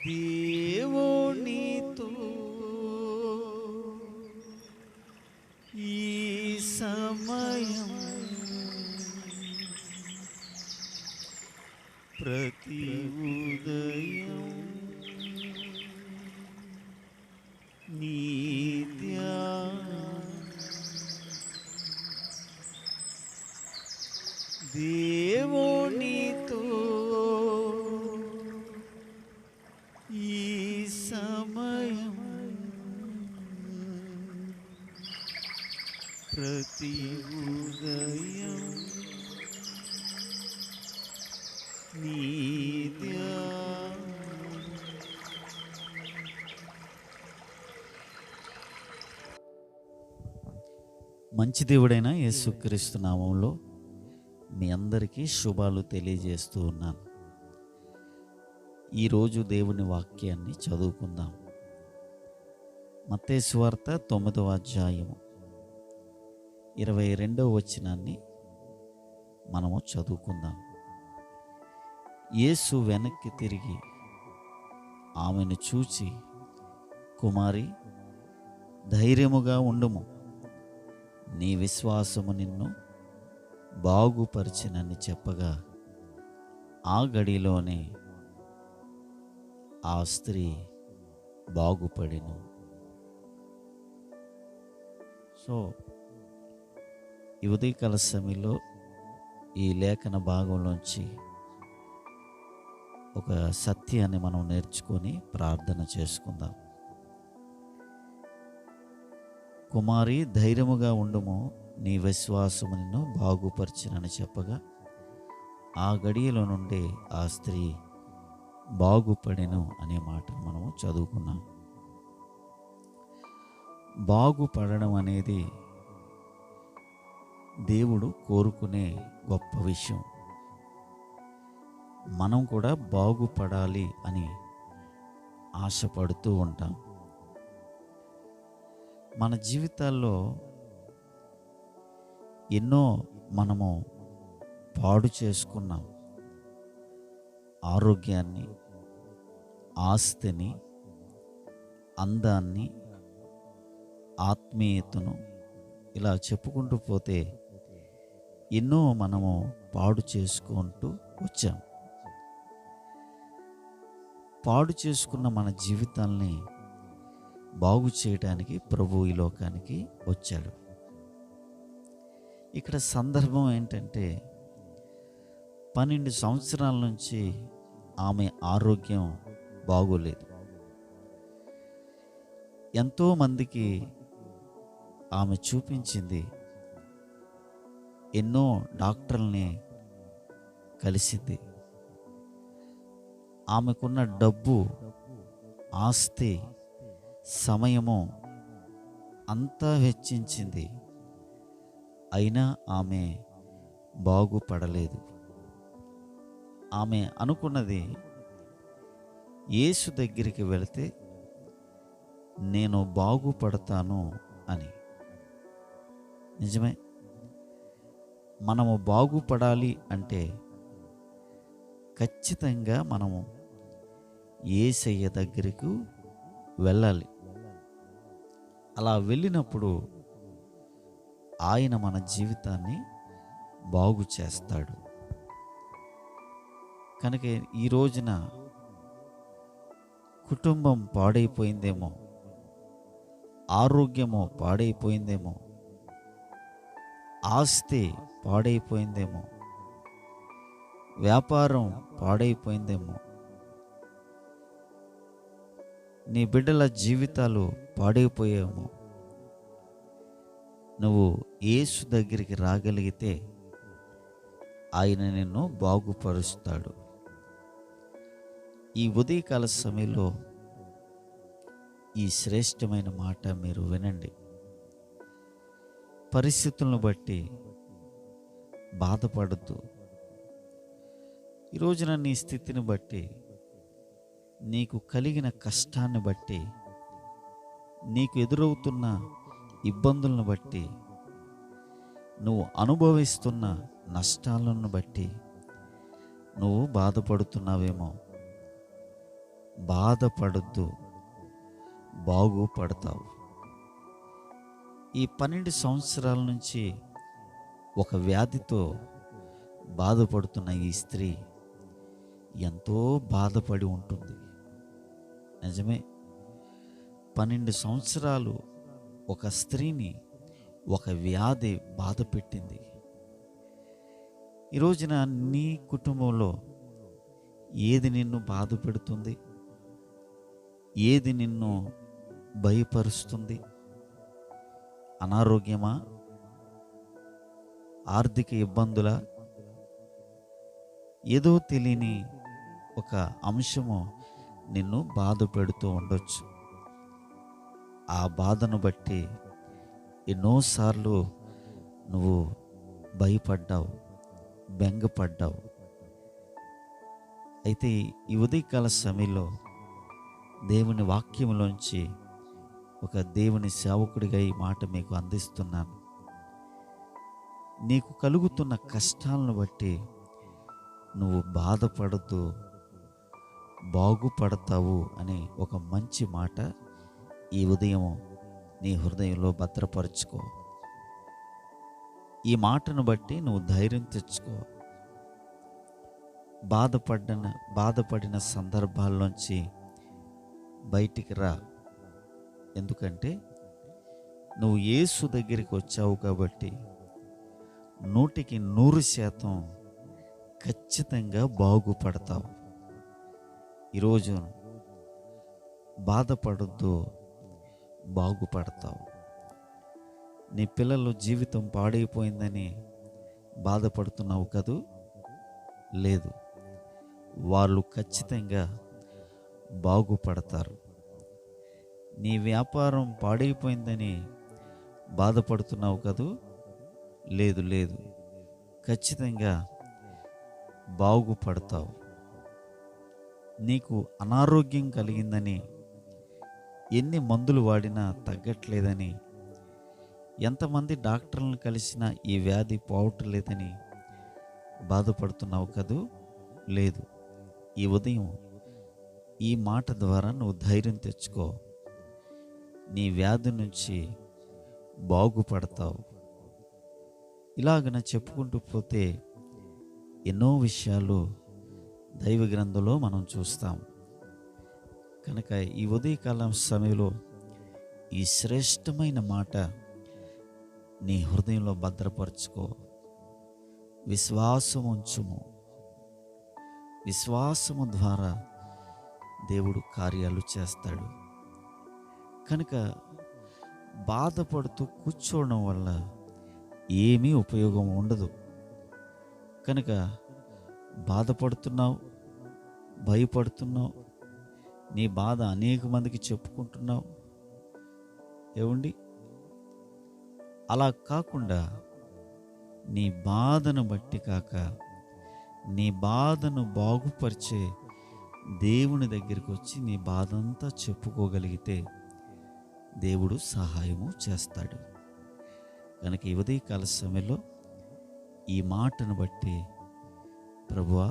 దేవునితో ఈ సమయం ప్రతి ఉదయం నీ దేవునితో ఈ సమయం ప్రతి ఉదయం నీ మంచి దేవుడైన యేసుక్రీస్తు నామంలో మీ అందరికీ శుభాలు తెలియజేస్తూ ఉన్నాను. ఈరోజు దేవుని వాక్యాన్ని చదువుకుందాం. మత్తయి సువార్త 9వ అధ్యాయము 22వ వచనాన్ని మనము చదువుకుందాం. యేసు వెనక్కి తిరిగి ఆమెను చూచి, కుమారి, ధైర్యముగా ఉండుము, నీ విశ్వాసము నిన్ను బాగుపరిచినని చెప్పగా ఆ గడిలోనే ఆ స్త్రీ బాగుపడెను. సో ఈ ఉదయకాల సమయంలో ఈ లేఖన భాగంలోంచి ఒక సత్యాన్ని మనం నేర్చుకొని ప్రార్థన చేసుకుందాం. కుమారి, ధైర్యముగా ఉండుము, నీ విశ్వాసము నిన్ను బాగుపరిచినని చెప్పగా ఆ గడియలో నుండి ఆ స్త్రీ బాగుపడెను అనే మాటను మనము చదువుకున్నాం. బాగుపడడం అనేది దేవుడు కోరుకునే గొప్ప విషయం. మనం కూడా బాగుపడాలి అని ఆశపడుతూ ఉంటాం. మన జీవితాల్లో ఎన్నో మనము పాడు చేసుకున్నాం. ఆరోగ్యాన్ని, ఆస్తిని, అందాన్ని, ఆత్మీయతను, ఇలా చెప్పుకుంటూ పోతే ఎన్నో మనము పాడు చేసుకుంటూ వచ్చాం. పాడు చేసుకున్న మన జీవితాల్ని బాగు చేయడానికి ప్రభు ఈ లోకానికి వచ్చాడు. ఇక్కడ సందర్భం ఏంటంటే, 12 సంవత్సరాల నుంచి ఆమె ఆరోగ్యం బాగోలేదు. ఎంతోమందికి ఆమె చూపించింది, ఎన్నో డాక్టర్లని కలిసింది. ఆమెకున్న డబ్బు, ఆస్తి, సమయము అంతా వెచ్చించింది. అయినా ఆమె బాగుపడలేదు. ఆమె అనుకున్నది, యేసు దగ్గరికి వెళితే నేను బాగుపడతాను అని. నిజమే, మనము బాగుపడాలి అంటే ఖచ్చితంగా మనము యేసయ్య దగ్గరకు వెళ్ళాలి. అలా వెళ్ళినప్పుడు ఆయన మన జీవితాన్ని బాగు చేస్తాడు. కనుక ఈ రోజున కుటుంబం పాడైపోయిందేమో, ఆరోగ్యమో పాడైపోయిందేమో, ఆస్తి పాడైపోయిందేమో, వ్యాపారం పాడైపోయిందేమో, నీ బిడ్డల జీవితాలు పాడైపోయేమో. నువ్వు యేసు దగ్గరికి రాగలిగితే ఆయన నిన్ను బాగుపరుస్తాడు. ఈ ఉదయకాల సమయంలో ఈ శ్రేష్టమైన మాట మీరు వినండి. పరిస్థితులను బట్టి బాధపడద్దు. ఈ రోజున నీ స్థితిని బట్టి, నీకు కలిగిన కష్టాన్ని బట్టి, నీకు ఎదురవుతున్న ఇబ్బందులను బట్టి, నువ్వు అనుభవిస్తున్న నష్టాలను బట్టి నువ్వు బాధపడుతున్నావేమో. బాధపడద్దు, బాగుపడతావు. ఈ 12 సంవత్సరాల నుంచి ఒక వ్యాధితో బాధపడుతున్న ఈ స్త్రీ ఎంతో బాధపడి ఉంటుంది. నిజమే, 12 సంవత్సరాలు ఒక స్త్రీని ఒక వ్యాధి బాధ పెట్టింది. ఈ రోజున నీ కుటుంబంలో ఏది నిన్ను బాధ పెడుతుంది? ఏది నిన్ను భయపరుస్తుంది? అనారోగ్యమా? ఆర్థిక ఇబ్బందులా? ఏదో తెలియని ఒక అంశము నిన్ను బాధ పెడుతూ ఉండొచ్చు. ఆ బాధను బట్టి ఎన్నోసార్లు నువ్వు భయపడ్డావు, బెంగపడ్డావు. అయితే ఈ ఉదయకాల సమయంలో దేవుని వాక్యంలోంచి ఒక దేవుని సేవకుడిగా ఈ మాట మీకు అందిస్తున్నాను. నీకు కలుగుతున్న కష్టాలను బట్టి నువ్వు బాధపడద్దు, బాగుపడతావు అనే ఒక మంచి మాట ఈ ఉదయం నీ హృదయంలో భద్రపరుచుకో. ఈ మాటను బట్టి నువ్వు ధైర్యం తెచ్చుకో. బాధపడిన సందర్భాల్లోంచి బయటికి రా. ఎందుకంటే నువ్వు యేసు దగ్గరికి వచ్చావు కాబట్టి 100% ఖచ్చితంగా బాగుపడతావు. ఈరోజు బాధపడద్దు, బాగుపడతావు. నీ పిల్లల జీవితం పాడైపోయిందని బాధపడుతున్నావు కదూ? లేదు, వాళ్ళు ఖచ్చితంగా బాగుపడతారు. నీ వ్యాపారం పాడైపోయిందని బాధపడుతున్నావు కదూ? లేదు లేదు, ఖచ్చితంగా బాగుపడతావు. నీకు అనారోగ్యం కలిగిందని, ఎన్ని మందులు వాడినా తగ్గట్లేదని, ఎంతమంది డాక్టర్లను కలిసినా ఈ వ్యాధి పోవట్లేదని బాధపడుతున్నావు కదూ? లేదు, ఈ ఉదయం ఈ మాట ద్వారా నువ్వు ధైర్యం తెచ్చుకో. నీ వ్యాధి నుంచి బాగుపడతావు. ఇలాగన చెప్పుకుంటూ పోతే ఎన్నో విషయాలు దైవ గ్రంథంలో మనం చూస్తాం. కనుక ఈ ఉదయకాలం సమయంలో ఈ శ్రేష్టమైన మాట నీ హృదయంలో భద్రపరచుకో. విశ్వాసం ఉంచుము. విశ్వాసము ద్వారా దేవుడు కార్యాలు చేస్తాడు. కనుక బాధపడుతూ కూర్చోవడం వల్ల ఏమీ ఉపయోగం ఉండదు. కనుక బాధపడుతున్నావు, భయపడుతున్నావు, నీ బాధ అనేక మందికి చెప్పుకుంటున్నావు. ఏమండి, అలా కాకుండా నీ బాధను బట్టి కాక నీ బాధను బాగుపరిచే దేవుని దగ్గరికి వచ్చి నీ బాధ అంతా చెప్పుకోగలిగితే దేవుడు సహాయము చేస్తాడు. కనుక ఈ ఉదయకాల సమయంలో ఈ మాటను బట్టి, ప్రభువా,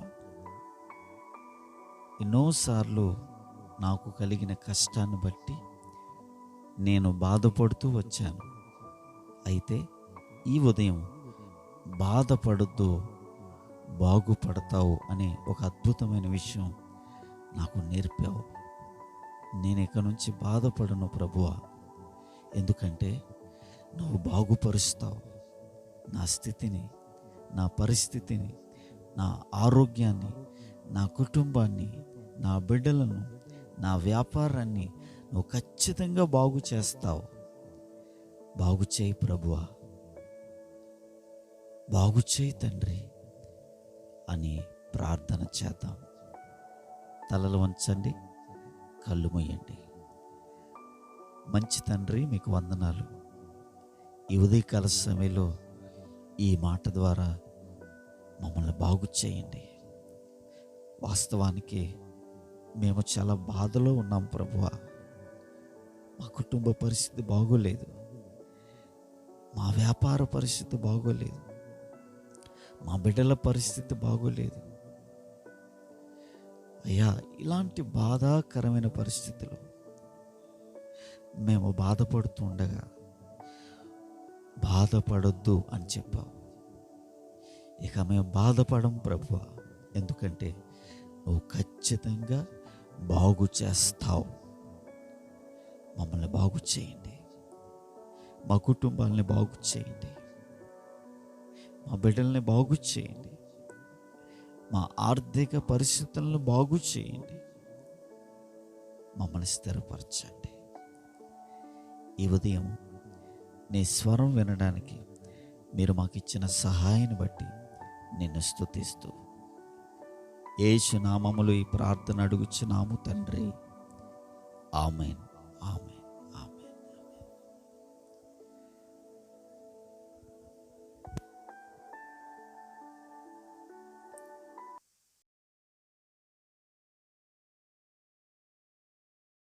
ఎన్నోసార్లు నాకు కలిగిన కష్టాన్ని బట్టి నేను బాధపడుతూ వచ్చాను. అయితే ఈ ఉదయం బాధపడద్దు, బాగుపడతావు అనే ఒక అద్భుతమైన విషయం నాకు నేర్పావు. నేను ఇక నుంచి బాధపడను ప్రభువా, ఎందుకంటే నువ్వు బాగుపరుస్తావు. నా స్థితిని, నా పరిస్థితిని, నా ఆరోగ్యాన్ని, నా కుటుంబాన్ని, నా బిడ్డలను, నా వ్యాపారాన్ని నువ్వు ఖచ్చితంగా బాగు చేస్తావు. బాగు చేయి ప్రభువా, బాగు చేయి తండ్రి అని ప్రార్థన చేద్దాం. తలలు వంచండి, కళ్ళు మూయండి. మంచి తండ్రి, మీకు వందనాలు. ఈ ఉదయకాల సమయంలో ఈ మాట ద్వారా మమ్మల్ని బాగు చేయండి. వాస్తవానికి మేము చాలా బాధలో ఉన్నాం ప్రభువా. మా కుటుంబ పరిస్థితి బాగోలేదు, మా వ్యాపార పరిస్థితి బాగోలేదు, మా బిడ్డల పరిస్థితి బాగోలేదు. అయ్యా, ఇలాంటి బాధాకరమైన పరిస్థితులు మేము బాధపడుతూ ఉండగా బాధపడొద్దు అని చెప్పావు. ఇక మేము బాధపడం ప్రభువా, ఎందుకంటే నువ్వు ఖచ్చితంగా బాగు చేస్తావు. మమ్మల్ని బాగు చేయండి, మా కుటుంబాలని బాగు చేయండి, మా బిడ్డల్ని బాగు చేయండి, మా ఆర్థిక పరిస్థితులను బాగు చేయండి, మమ్మల్ని స్థిరపరచండి. ఈ ఉదయం నీ స్వరం వినడానికి మీరు మాకు ఇచ్చిన సహాయాన్ని బట్టి నిన్ను స్తుతిస్తూ యేసు నామములో ఈ ప్రార్థన అడుగుచున్నాము తండ్రి, ఆమేన్.